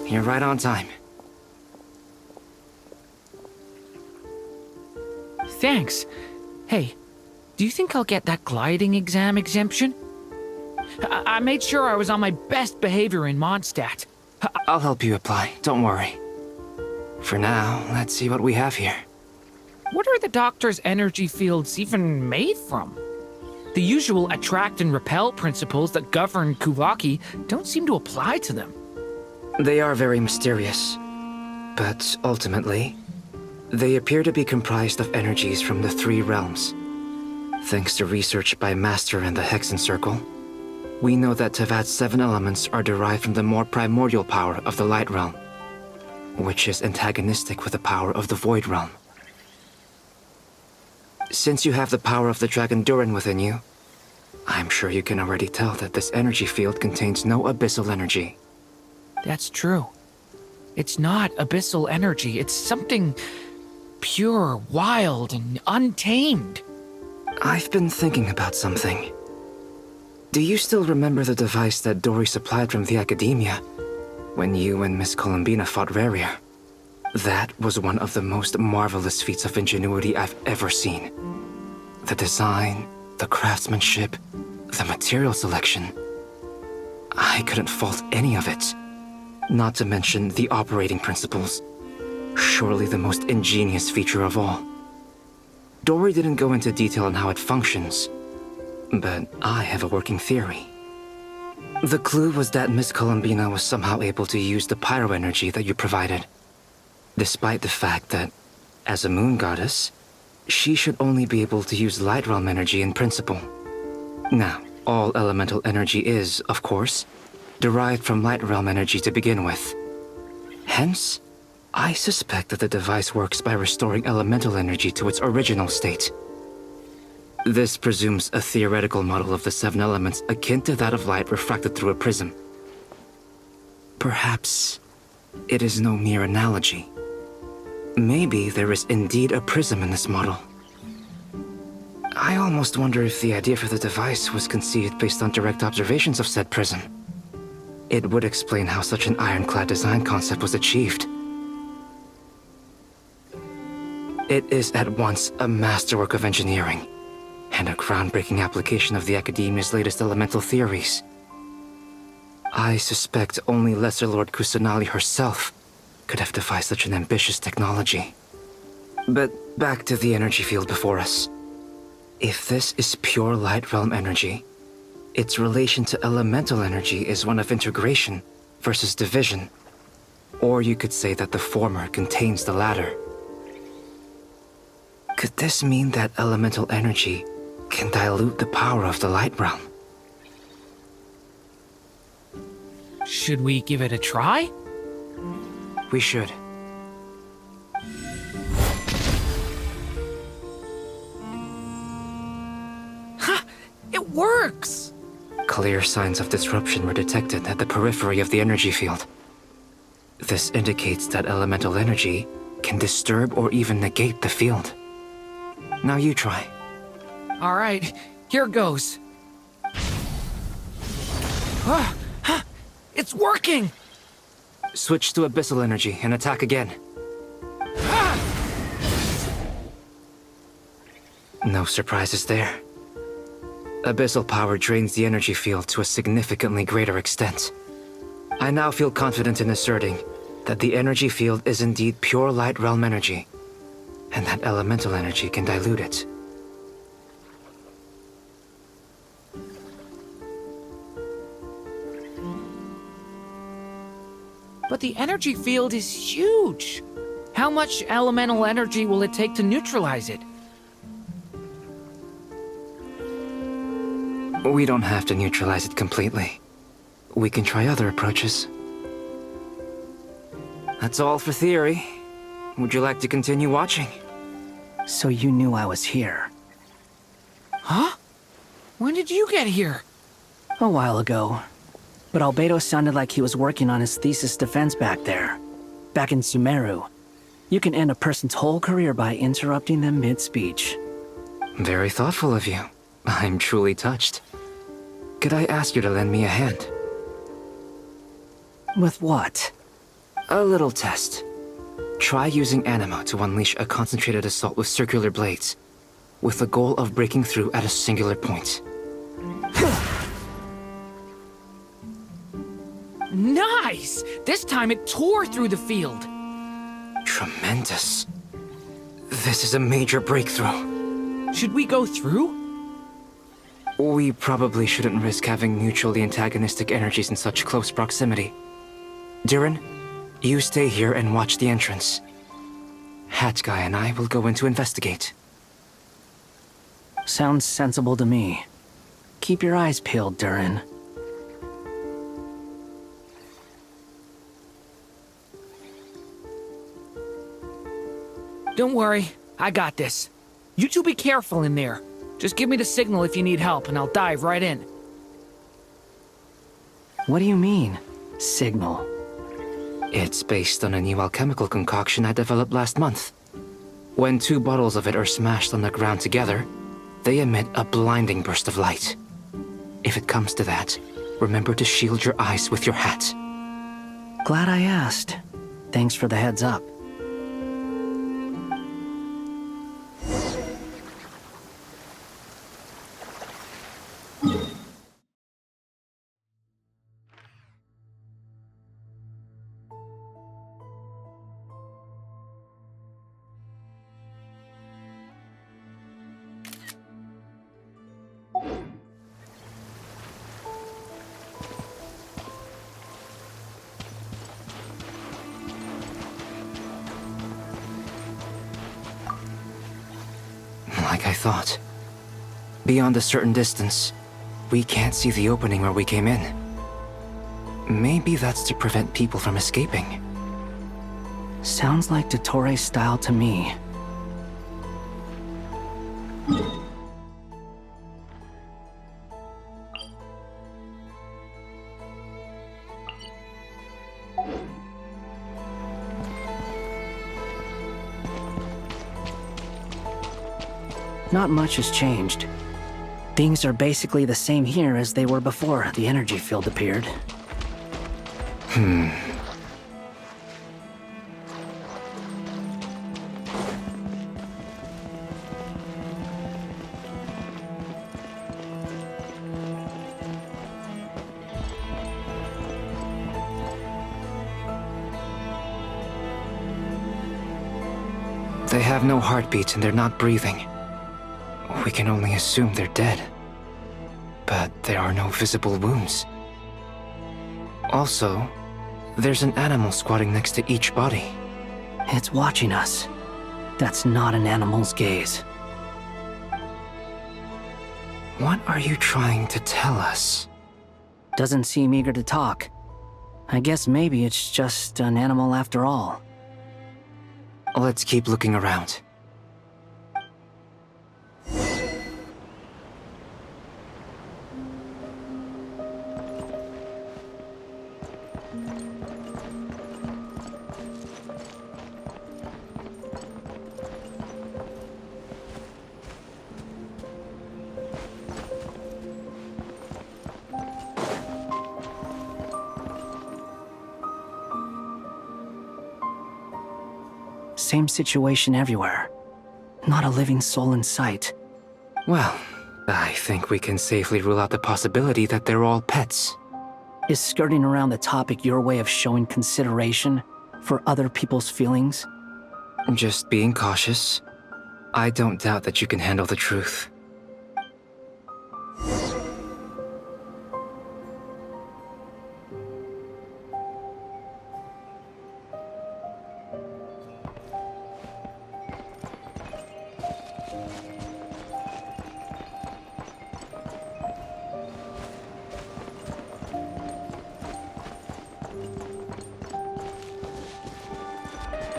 You're right on time. Thanks. Hey, do you think I'll get that gliding exam exemption? I made sure I was on my best behavior in Mondstadt. I'll help you apply, don't worry. For now, let's see what we have here. What are the doctor's energy fields even made from? The usual attract and repel principles that govern Kuvaki don't seem to apply to them. They are very mysterious, but ultimately, they appear to be comprised of energies from the three realms. Thanks to research by Master and the Hexen Circle, we know that Tevat's 7 elements are derived from the more primordial power of the Light Realm, which is antagonistic with the power of the Void Realm. Since you have the power of the Dragon Durin within you, I'm sure you can already tell that this energy field contains no abyssal energy. That's true. It's not abyssal energy, it's something pure, wild, and untamed. I've been thinking about something. Do you still remember the device that Dory supplied from the Academia when you and Miss Columbina fought Raria? That was one of the most marvelous feats of ingenuity I've ever seen. The design, the craftsmanship, the material selection. I couldn't fault any of it. Not to mention the operating principles. Surely the most ingenious feature of all. Dory didn't go into detail on how it functions, but I have a working theory. The clue was that Miss Columbina was somehow able to use the pyro energy that you provided, despite the fact that, as a moon goddess, she should only be able to use Light Realm energy in principle. Now, all elemental energy is, of course, derived from Light Realm energy to begin with. Hence, I suspect that the device works by restoring elemental energy to its original state. This presumes a theoretical model of the 7 elements akin to that of light refracted through a prism. Perhaps it is no mere analogy. Maybe there is indeed a prism in this model. I almost wonder if the idea for the device was conceived based on direct observations of said prism. It would explain how such an ironclad design concept was achieved. It is at once a masterwork of engineering and a groundbreaking application of the Academia's latest elemental theories. I suspect only Lesser Lord Kusanali herself could have devised such an ambitious technology. But back to the energy field before us. If this is pure Light Realm energy, its relation to elemental energy is one of integration versus division. Or you could say that the former contains the latter. Could this mean that elemental energy can dilute the power of the Light Realm? Should we give it a try? We should. Ha! It works! Clear signs of disruption were detected at the periphery of the energy field. This indicates that elemental energy can disturb or even negate the field. Now you try. All right, here goes. It's working! Switch to abyssal energy and attack again. No surprises there. Abyssal power drains the energy field to a significantly greater extent. I now feel confident in asserting that the energy field is indeed pure Light Realm energy, and that elemental energy can dilute it. But the energy field is huge. How much elemental energy will it take to neutralize it? We don't have to neutralize it completely. We can try other approaches. That's all for theory. Would you like to continue watching? So you knew I was here. Huh? When did you get here? A while ago. But Albedo sounded like he was working on his thesis defense back there. Back in Sumeru. You can end a person's whole career by interrupting them mid-speech. Very thoughtful of you. I'm truly touched. Could I ask you to lend me a hand? With what? A little test. Try using Anima to unleash a concentrated assault with circular blades, with the goal of breaking through at a singular point. Nice! This time it tore through the field. Tremendous. This is a major breakthrough. Should we go through? We probably shouldn't risk having mutually antagonistic energies in such close proximity. Durin, you stay here and watch the entrance. Hat Guy and I will go in to investigate. Sounds sensible to me. Keep your eyes peeled, Durin. Don't worry, I got this. You two be careful in there. Just give me the signal if you need help, and I'll dive right in. What do you mean, signal? It's based on a new alchemical concoction I developed last month. When 2 bottles of it are smashed on the ground together, they emit a blinding burst of light. If it comes to that, remember to shield your eyes with your hat. Glad I asked. Thanks for the heads up. Like I thought. Beyond a certain distance, we can't see the opening where we came in. Maybe that's to prevent people from escaping. Sounds like Dottore style to me. Not much has changed. Things are basically the same here as they were before the energy field appeared. They have no heartbeat and they're not breathing. We can only assume they're dead. But there are no visible wounds. Also, there's an animal squatting next to each body. It's watching us. That's not an animal's gaze. What are you trying to tell us? Doesn't seem eager to talk. I guess maybe it's just an animal after all. Let's keep looking around. Same situation everywhere. Not a living soul in sight. Well, I think we can safely rule out the possibility that they're all pets. Is skirting around the topic your way of showing consideration for other people's feelings? Just being cautious. I don't doubt that you can handle the truth.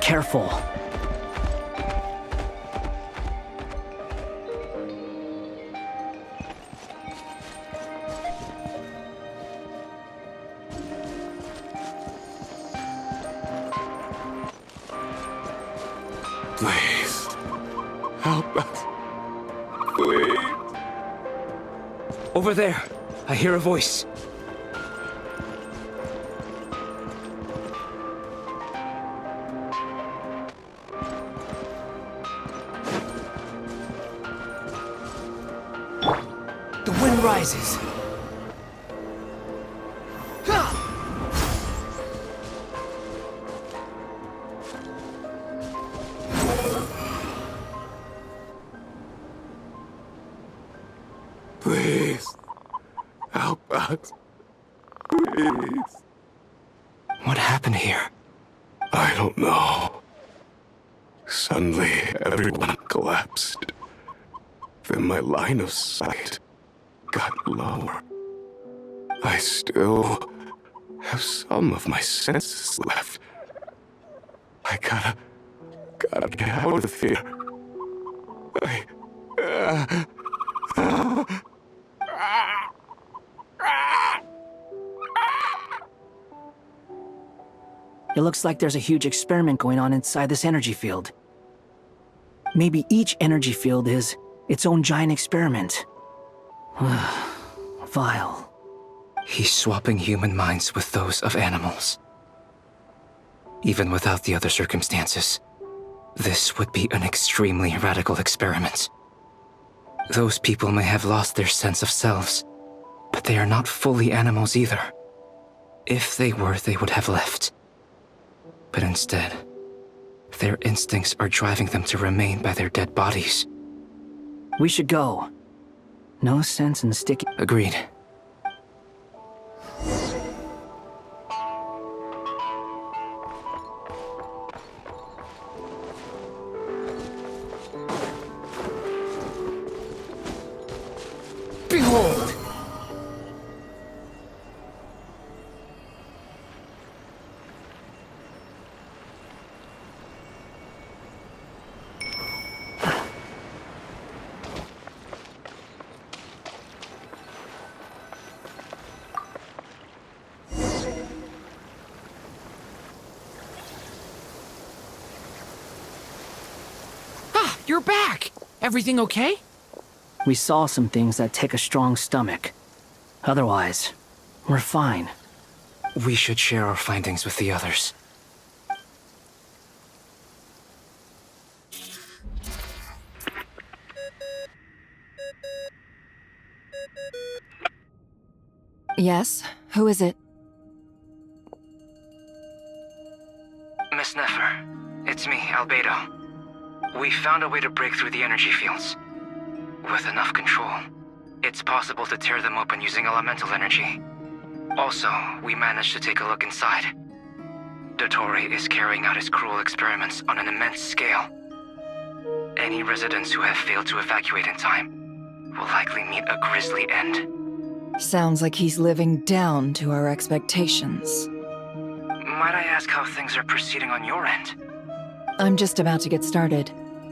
Careful. Please, help us. Please. Over there, I hear a voice. The wind rises. Please, help us. Please. What happened here? I don't know. Suddenly, everyone collapsed. Then my line of sight got lower. I still have some of my senses left. I gotta get out of here. It looks like there's a huge experiment going on inside this energy field. Maybe each energy field is its own giant experiment. Vile. He's swapping human minds with those of animals. Even without the other circumstances, this would be an extremely radical experiment. Those people may have lost their sense of selves, but they are not fully animals either. If they were, they would have left. But instead, their instincts are driving them to remain by their dead bodies. We should go. No sense in sticking. Agreed. Behold! Ah, you're back! Everything okay? We saw some things that take a strong stomach. Otherwise, we're fine. We should share our findings with the others. Yes? Who is it? Miss Nefer, it's me, Albedo. We found a way to break through the energy fields. With enough control, it's possible to tear them open using elemental energy. Also, we managed to take a look inside. Dottore is carrying out his cruel experiments on an immense scale. Any residents who have failed to evacuate in time will likely meet a grisly end. Sounds like he's living down to our expectations. Might I ask how things are proceeding on your end? I'm just about to get started.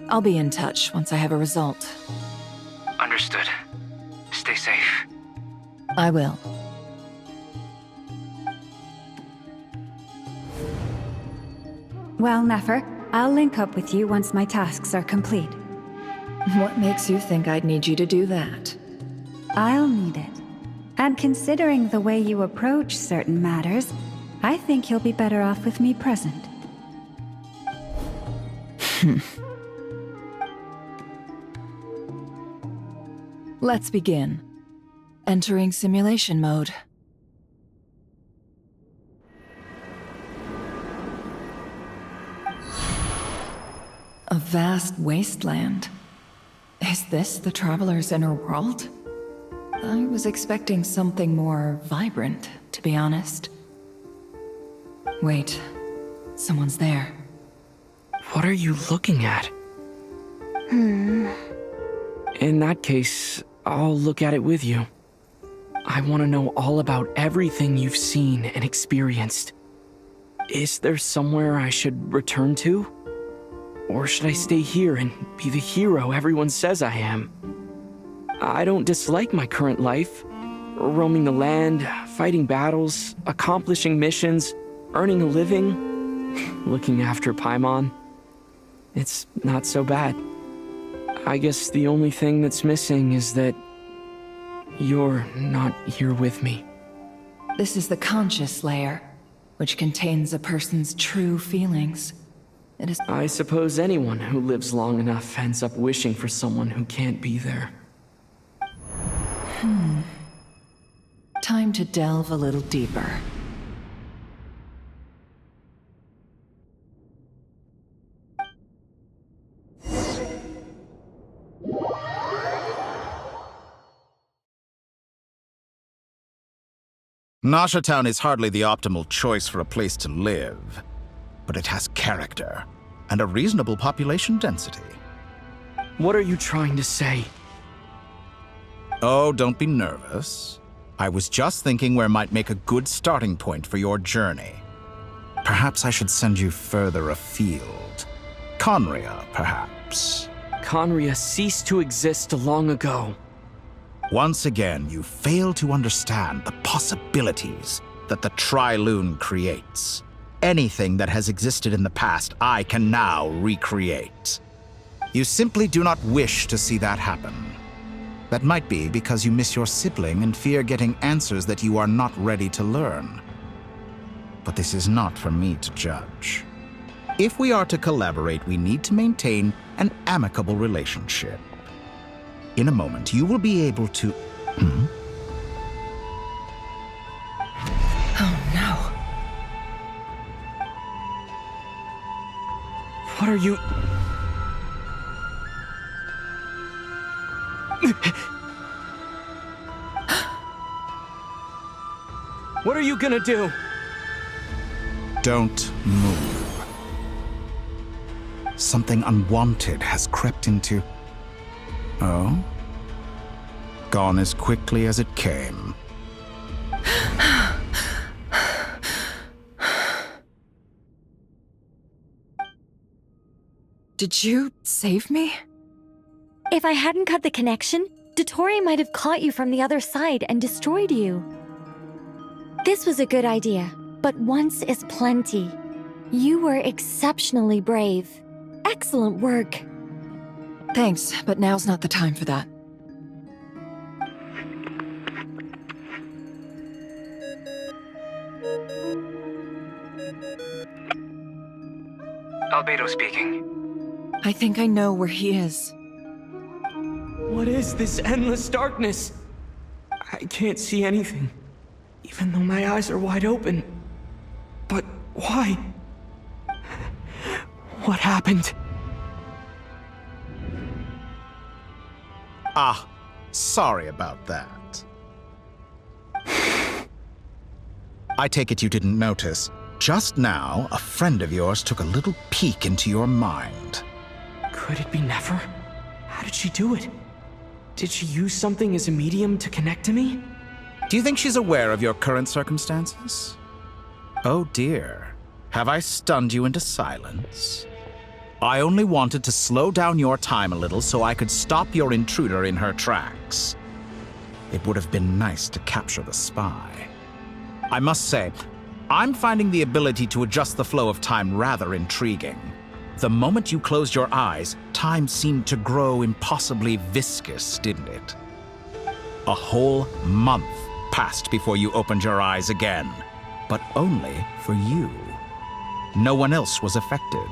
I'll be in touch once I have a result. Understood. Stay safe. I will. Well, Nefer, I'll link up with you once my tasks are complete. What makes you think I'd need you to do that? I'll need it. And considering the way you approach certain matters, I think you'll be better off with me present. Let's begin. Entering simulation mode. A vast wasteland. Is this the Traveler's inner world? I was expecting something more vibrant, to be honest. Wait, someone's there. What are you looking at? In that case, I'll look at it with you. I want to know all about everything you've seen and experienced. Is there somewhere I should return to? Or should I stay here and be the hero everyone says I am? I don't dislike my current life. Roaming the land, fighting battles, accomplishing missions, earning a living, looking after Paimon. It's not so bad. I guess the only thing that's missing is that you're not here with me. This is the conscious layer, which contains a person's true feelings. It is. I suppose anyone who lives long enough ends up wishing for someone who can't be there. Time to delve a little deeper. Nasha Town is hardly the optimal choice for a place to live, but it has character and a reasonable population density. What are you trying to say? Oh, don't be nervous. I was just thinking where might make a good starting point for your journey. Perhaps I should send you further afield. Conria, perhaps. Conria ceased to exist long ago. Once again, you fail to understand the possibilities that the Tri-Lune creates. Anything that has existed in the past, I can now recreate. You simply do not wish to see that happen. That might be because you miss your sibling and fear getting answers that you are not ready to learn. But this is not for me to judge. If we are to collaborate, we need to maintain an amicable relationship. In a moment, you will be able to... Oh no. What are you... What are you gonna do? Don't move. Something unwanted has crept into... Oh? Gone as quickly as it came. Did you save me? If I hadn't cut the connection, Dottore might have caught you from the other side and destroyed you. This was a good idea, but once is plenty. You were exceptionally brave. Excellent work. Thanks, but now's not the time for that. Albedo speaking. I think I know where he is. What is this endless darkness? I can't see anything, even though my eyes are wide open. But why? What happened? Ah, sorry about that. I take it you didn't notice. Just now, a friend of yours took a little peek into your mind. Could it be Nefer? How did she do it? Did she use something as a medium to connect to me? Do you think she's aware of your current circumstances? Oh dear. Have I stunned you into silence? I only wanted to slow down your time a little so I could stop your intruder in her tracks. It would have been nice to capture the spy. I must say, I'm finding the ability to adjust the flow of time rather intriguing. The moment you closed your eyes, time seemed to grow impossibly viscous, didn't it? A whole month passed before you opened your eyes again, but only for you. No one else was affected.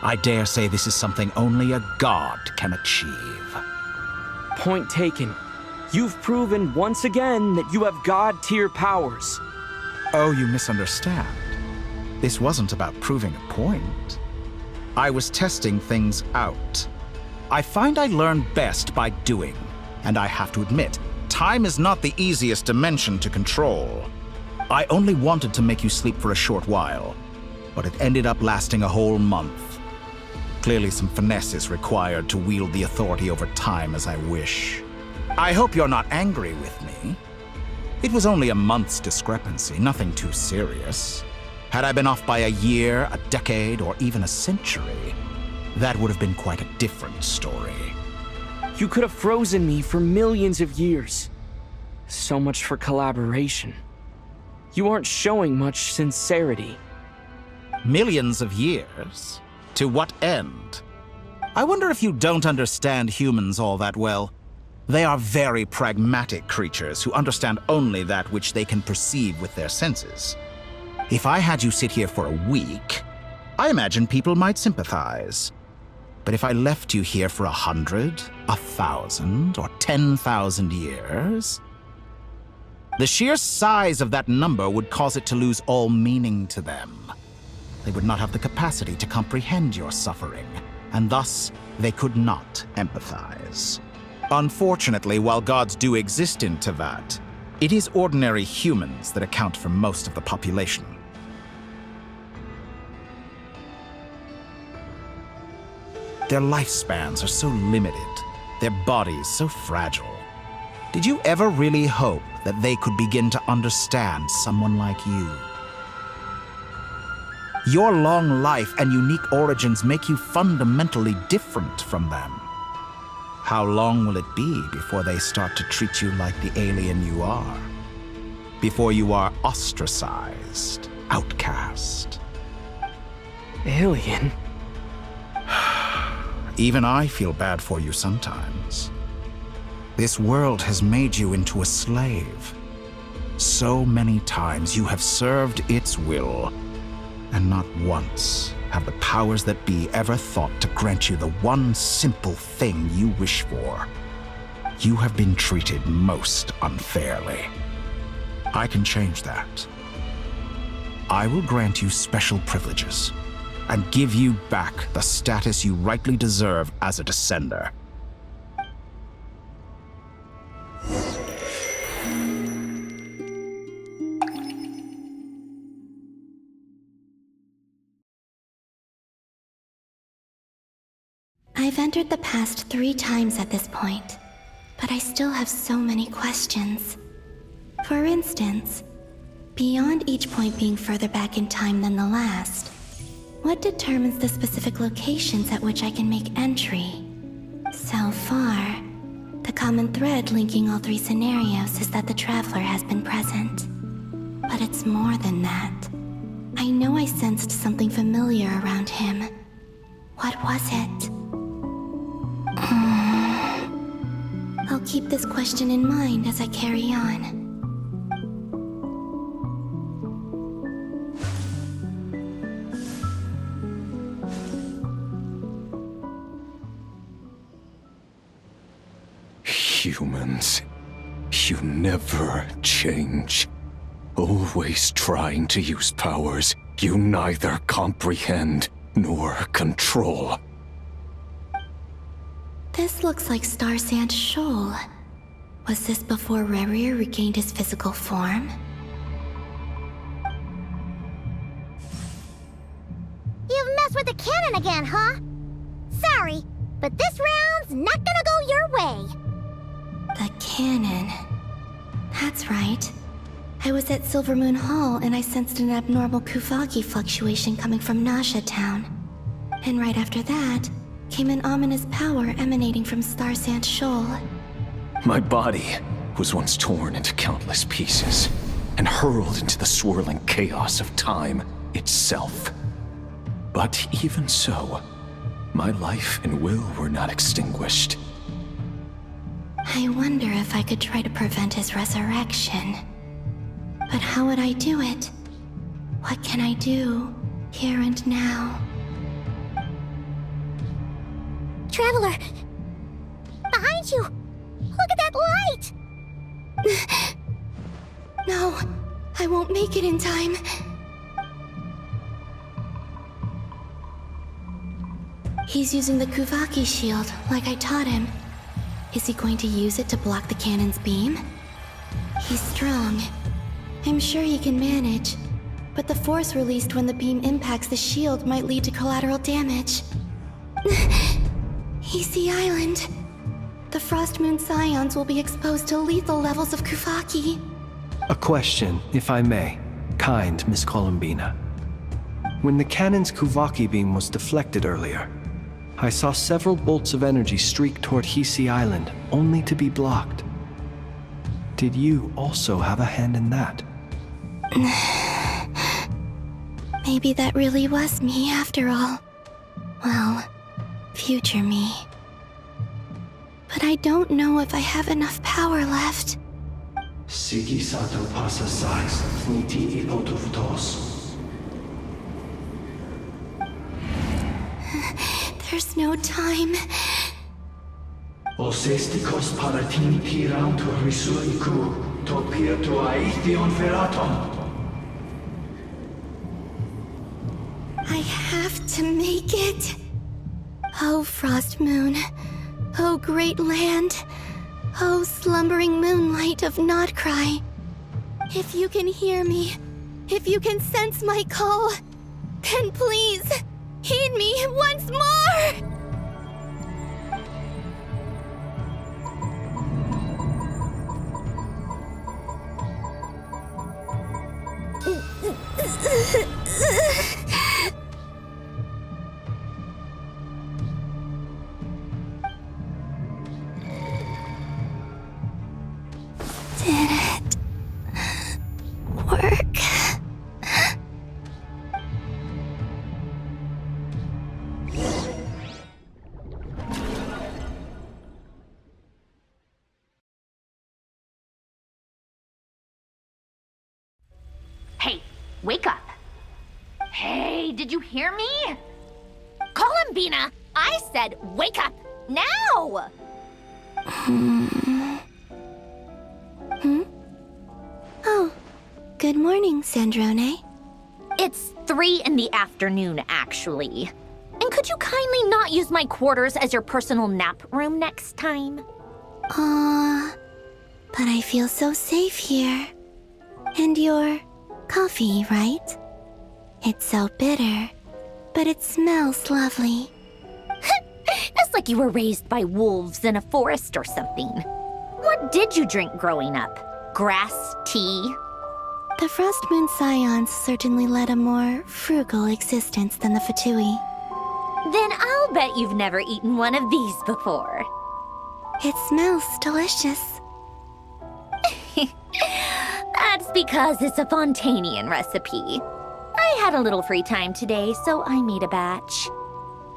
I dare say this is something only a god can achieve. Point taken. You've proven once again that you have god-tier powers. Oh, you misunderstand. This wasn't about proving a point. I was testing things out. I find I learn best by doing, and I have to admit, time is not the easiest dimension to control. I only wanted to make you sleep for a short while, but it ended up lasting a whole month. Clearly some finesse is required to wield the authority over time as I wish. I hope you're not angry with me. It was only a month's discrepancy, nothing too serious. Had I been off by a year, a decade, or even a century, that would have been quite a different story. You could have frozen me for millions of years. So much for collaboration. You aren't showing much sincerity. Millions of years? To what end? I wonder if you don't understand humans all that well. They are very pragmatic creatures who understand only that which they can perceive with their senses. If I had you sit here for a week, I imagine people might sympathize. But if I left you here for 100, 1,000, or 10,000 years, the sheer size of that number would cause it to lose all meaning to them. They would not have the capacity to comprehend your suffering, and thus they could not empathize. Unfortunately, while gods do exist in Tevat, it is ordinary humans that account for most of the population. Their lifespans are so limited, their bodies so fragile. Did you ever really hope that they could begin to understand someone like you? Your long life and unique origins make you fundamentally different from them. How long will it be before they start to treat you like the alien you are? Before you are ostracized, outcast? Alien? Even I feel bad for you sometimes. This world has made you into a slave. So many times you have served its will, and not once have the powers that be ever thought to grant you the one simple thing you wish for. You have been treated most unfairly. I can change that. I will grant you special privileges and give you back the status you rightly deserve as a descender. I've entered the past 3 times at this point, but I still have so many questions. For instance, beyond each point being further back in time than the last, what determines the specific locations at which I can make entry? So far, the common thread linking all 3 scenarios is that the Traveler has been present. But it's more than that. I know I sensed something familiar around him. What was it? I'll keep this question in mind as I carry on. Humans, you never change. Always trying to use powers you neither comprehend nor control. This looks like Star Sand Shoal. Was this before Rerir regained his physical form? You've messed with the cannon again, huh? Sorry, but this round's not gonna go your way. The cannon. That's right. I was at Silvermoon Hall and I sensed an abnormal Kuvagi fluctuation coming from Nasha Town. And right after that, came an ominous power emanating from Star Sand Shoal. My body was once torn into countless pieces and hurled into the swirling chaos of time itself. But even so, my life and will were not extinguished. I wonder if I could try to prevent his resurrection. But how would I do it? What can I do, here and now? Traveler! Behind you! Look at that light! No, I won't make it in time. He's using the Kuvaki shield, like I taught him. Is he going to use it to block the cannon's beam? He's strong. I'm sure he can manage. But the force released when the beam impacts the shield might lead to collateral damage. Easy Island. The Frost Moon Scions will be exposed to lethal levels of Kuvaki. A question, if I may. Kind Miss Columbina. When the cannon's Kuvaki beam was deflected earlier, I saw several bolts of energy streak toward Hisi Island, only to be blocked. Did you also have a hand in that? Maybe that really was me after all. Well, future me. But I don't know if I have enough power left. Sigi sato pasa sais, niti ipotovtos. There's no time. Osestikos paratin tiran to risuiku, to pirto aithion feraton. I have to make it. Oh, Frost Moon. Oh, great land. Oh, slumbering moonlight of Nodcry. If you can hear me, if you can sense my call, then please, heed me once more! Did it work? Hey, wake up. Hey, did you hear me? Columbina, I said wake up now! Oh, good morning, Sandrone. It's 3 in the afternoon, actually. And could you kindly not use my quarters as your personal nap room next time? But I feel so safe here. And your coffee, right? It's so bitter, but it smells lovely. It's like you were raised by wolves in a forest or something. What did you drink growing up? Grass tea? The Frost Moon Scions certainly led a more frugal existence than the Fatui. Then I'll bet you've never eaten one of these before. It smells delicious. That's because it's a Fontanian recipe. I had a little free time today, so I made a batch.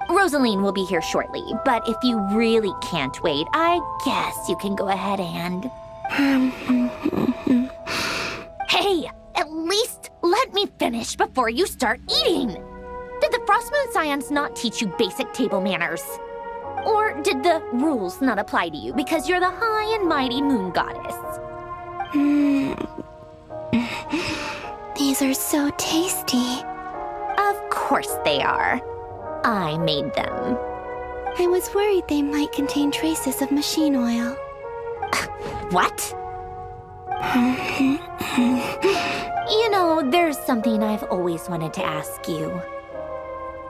Rosaline will be here shortly, but if you really can't wait, I guess you can go ahead and... Hey, at least let me finish before you start eating! Did the Frost Moon Scions not teach you basic table manners? Or did the rules not apply to you because you're the high and mighty moon goddess? These are so tasty. Of course they are. I made them. I was worried they might contain traces of machine oil. What? You know, there's something I've always wanted to ask you.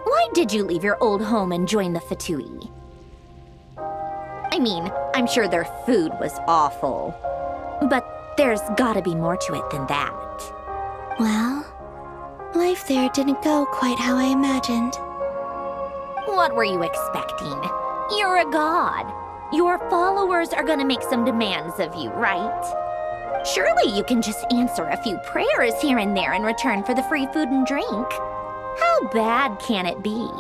Why did you leave your old home and join the Fatui? I mean, I'm sure their food was awful. But there's gotta be more to it than that. Well, life there didn't go quite how I imagined. What were you expecting? You're a god. Your followers are gonna make some demands of you, right? Surely you can just answer a few prayers here and there in return for the free food and drink. How bad can it be?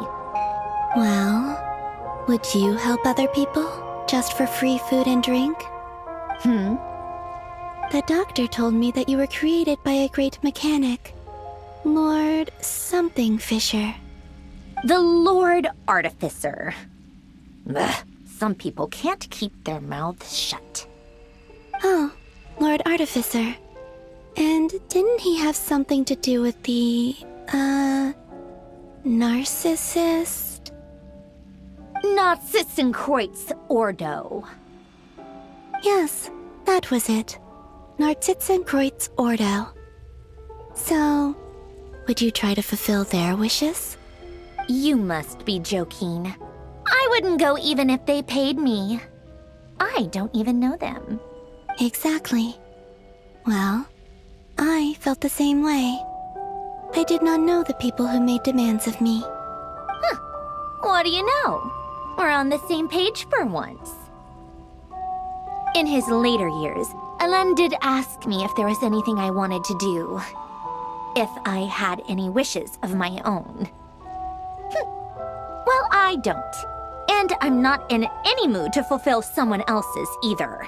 Well, would you help other people just for free food and drink? The doctor told me that you were created by a great mechanic, Lord something Fisher. The Lord Artificer. Ugh, some people can't keep their mouths shut. Oh, Lord Artificer. And didn't he have something to do with the, narcissist? Narcissenkreuz Ordo. Yes, that was it. Narcissenkreuz Ordo. So, would you try to fulfill their wishes? You must be joking. I wouldn't go even if they paid me. I don't even know them. Exactly. Well, I felt the same way. I did not know the people who made demands of me. Huh. What do you know? We're on the same page for once. In his later years, Elen did ask me if there was anything I wanted to do. If I had any wishes of my own. Well, I don't. And I'm not in any mood to fulfill someone else's either.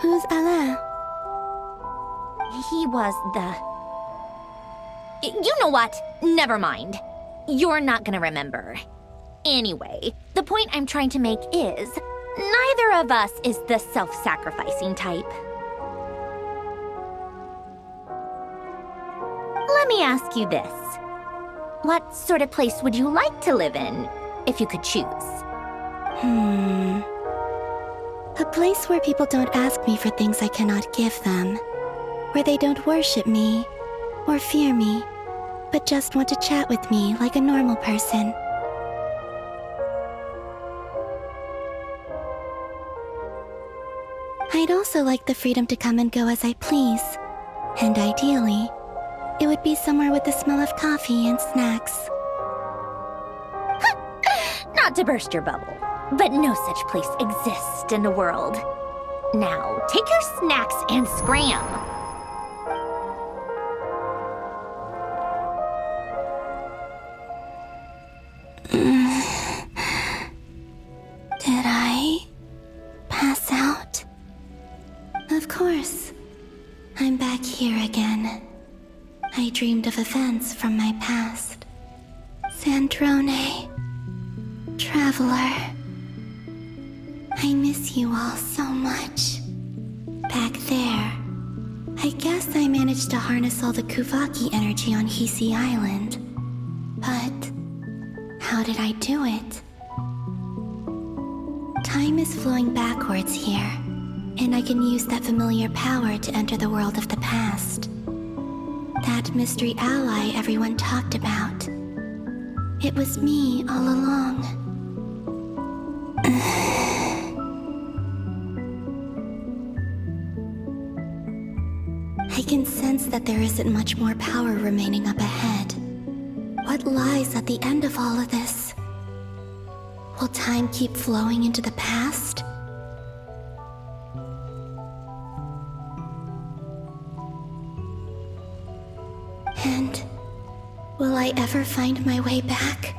Who's Alain? He was the... You know what? Never mind. You're not gonna remember. Anyway, the point I'm trying to make is, neither of us is the self-sacrificing type. Let me ask you this. What sort of place would you like to live in, if you could choose? A place where people don't ask me for things I cannot give them. Where they don't worship me, or fear me, but just want to chat with me like a normal person. I'd also like the freedom to come and go as I please. And ideally, it would be somewhere with the smell of coffee and snacks. Not to burst your bubble, but no such place exists in the world. Now, take your snacks and scram. Did I pass out? Of course. I'm back here again. I dreamed of events from my past. Sandrone. Traveler. I miss you all so much. Back there, I guess I managed to harness all the Kuvaki energy on Hisi Island. But how did I do it? Time is flowing backwards here, and I can use that familiar power to enter the world of the past. That mystery ally everyone talked about. It was me all along. I can sense that there isn't much more power remaining up ahead. What lies at the end of all of this? Will time keep flowing into the past? And will I ever find my way back?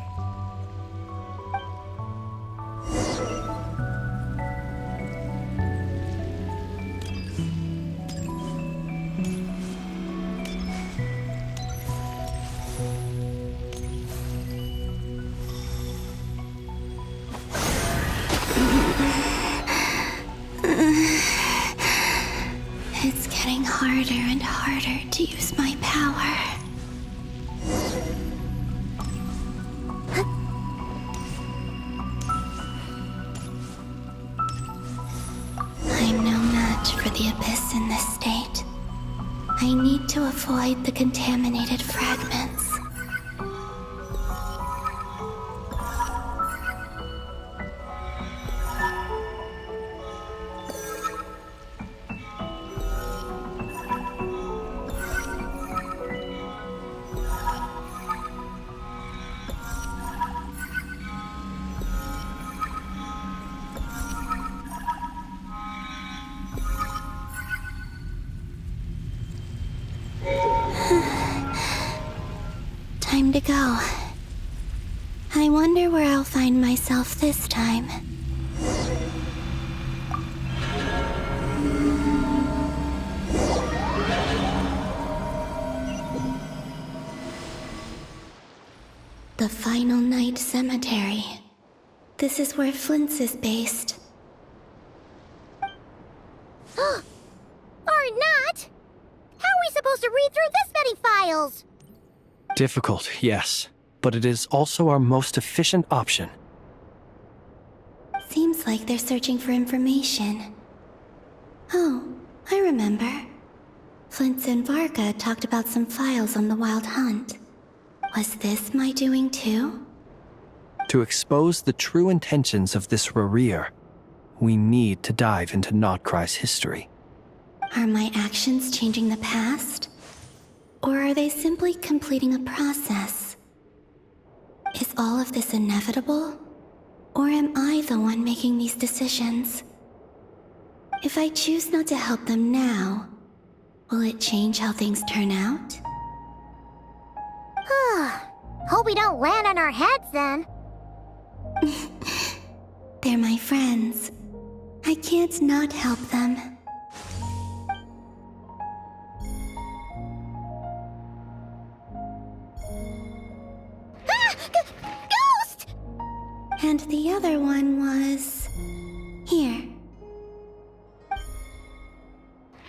It's getting harder and harder to use my power. I'm no match for the Abyss in this state. I need to avoid the contaminated fragments. Time to go. I wonder where I'll find myself this time. The Final Night Cemetery. This is where Flint's is based. Or not! How are we supposed to read through this many files? Difficult, yes, but it is also our most efficient option. Seems like they're searching for information. Oh, I remember. Flint and Varga talked about some files on the Wild Hunt. Was this my doing too? To expose the true intentions of this Rarir, we need to dive into Notkrai's history. Are my actions changing the past? Or are they simply completing a process? Is all of this inevitable? Or am I the one making these decisions? If I choose not to help them now, will it change how things turn out? Hope we don't land on our heads then. They're my friends. I can't not help them. Ghost! And the other one was... here.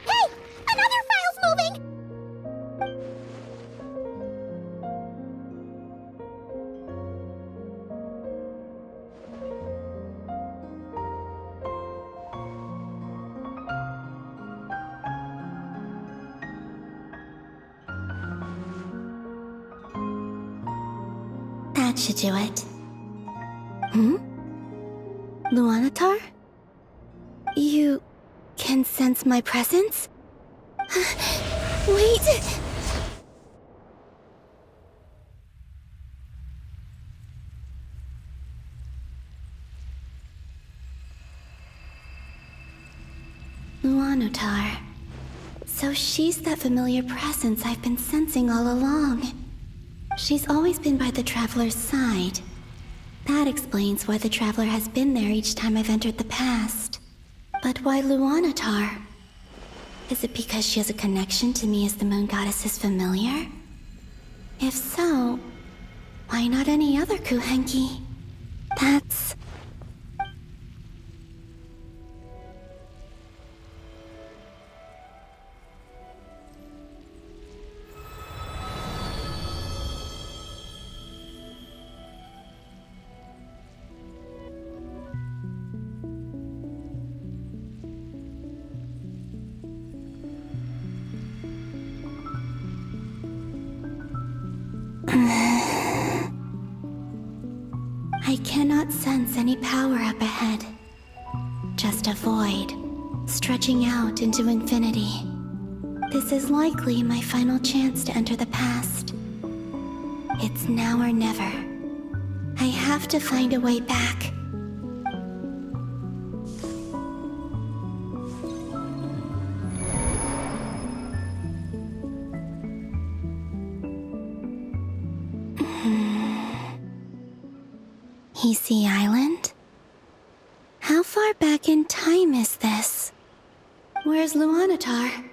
Hey! Another file's moving! That should do it. Hmm? Luanatar? You can sense my presence? Wait! Luanatar. So she's that familiar presence I've been sensing all along. She's always been by the Traveler's side. That explains why the Traveler has been there each time I've entered the past. But why Luanatar? Is it because she has a connection to me as the Moon Goddess's familiar? If so, why not any other Kuhenki? That's... I cannot sense any power up ahead. Just a void, stretching out into infinity. This is likely my final chance to enter the past. It's now or never. I have to find a way back. Sea Island? How far back in time is this? Where's Luanatar?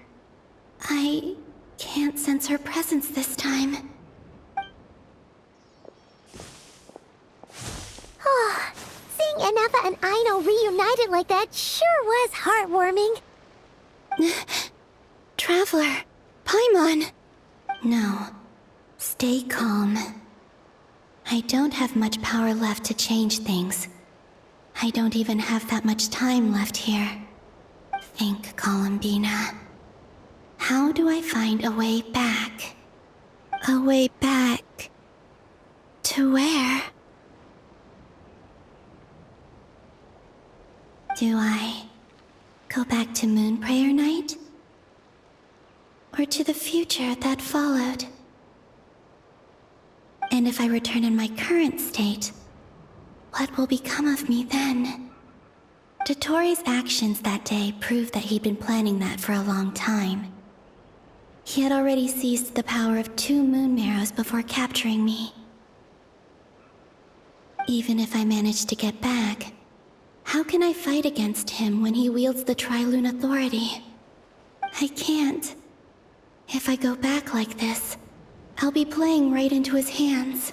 I can't sense her presence this time. Oh, seeing Enefa and Aino reunited like that sure was heartwarming. Traveler, Paimon! No, stay calm. I don't have much power left to change things. I don't even have that much time left here. Think, Columbina. How do I find a way back? A way back... to where? Do I go back to Moon Prayer Night? Or to the future that followed? And if I return in my current state, what will become of me then? Dotori's actions that day proved that he'd been planning that for a long time. He had already seized the power of 2 moon marrows before capturing me. Even if I managed to get back, how can I fight against him when he wields the Tri-Lune authority? I can't. If I go back like this, I'll be playing right into his hands.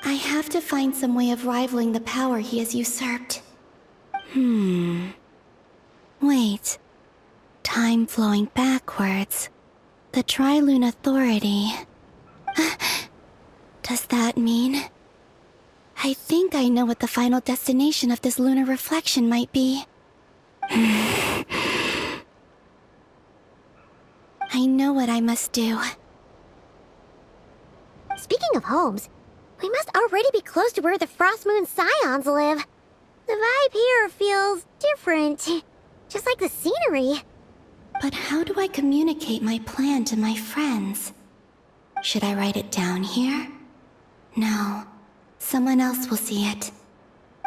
I have to find some way of rivaling the power he has usurped. Wait. Time flowing backwards. The Tri-Lune authority. Does that mean... I think I know what the final destination of this lunar reflection might be. I know what I must do. Speaking of homes, we must already be close to where the Frost Moon Scions live. The vibe here feels different, just like the scenery. But how do I communicate my plan to my friends? Should I write it down here? No, someone else will see it.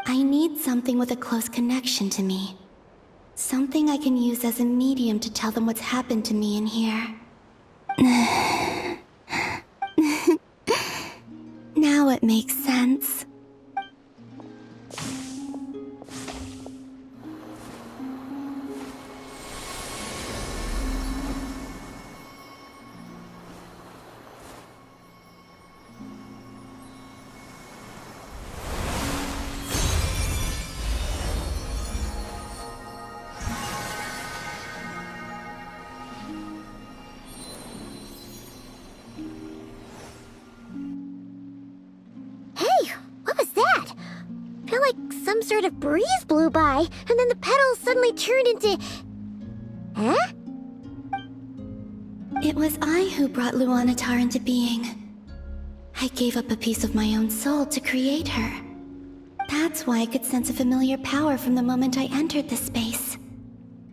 I need something with a close connection to me. Something I can use as a medium to tell them what's happened to me in here. Now it makes sense. some sort of breeze blew by, and then the petals suddenly turned into... Huh? It was I who brought Luanatar into being. I gave up a piece of my own soul to create her. That's why I could sense a familiar power from the moment I entered this space.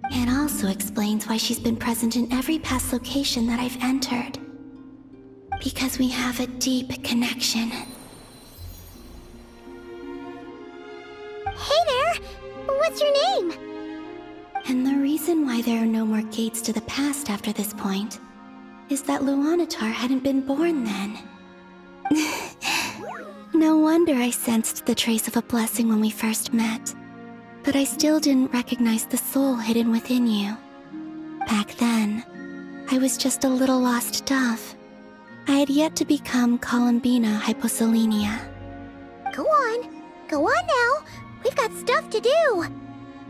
It also explains why she's been present in every past location that I've entered. Because we have a deep connection. Hey there! What's your name? And the reason why there are no more gates to the past after this point is that Luanatar hadn't been born then. No wonder I sensed the trace of a blessing when we first met. But I still didn't recognize the soul hidden within you. Back then, I was just a little lost dove. I had yet to become Columbina Hyposelenia. Go on now. We've got stuff to do.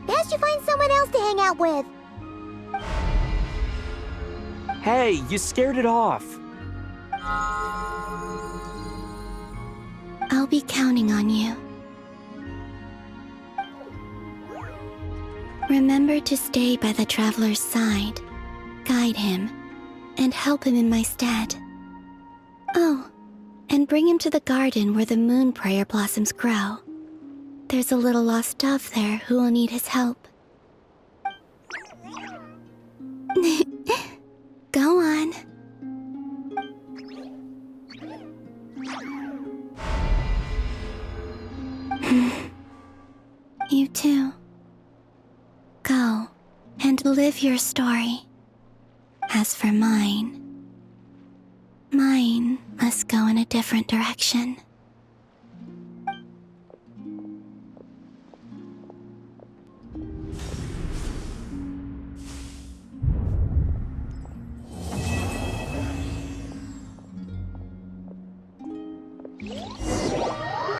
Best you find someone else to hang out with. Hey, you scared it off. I'll be counting on you. Remember to stay by the traveler's side, guide him, and help him in my stead. Oh, and bring him to the garden where the moon prayer blossoms grow. There's a little lost dove there who will need his help. Go on. You too. Go and live your story. As for mine must go in a different direction.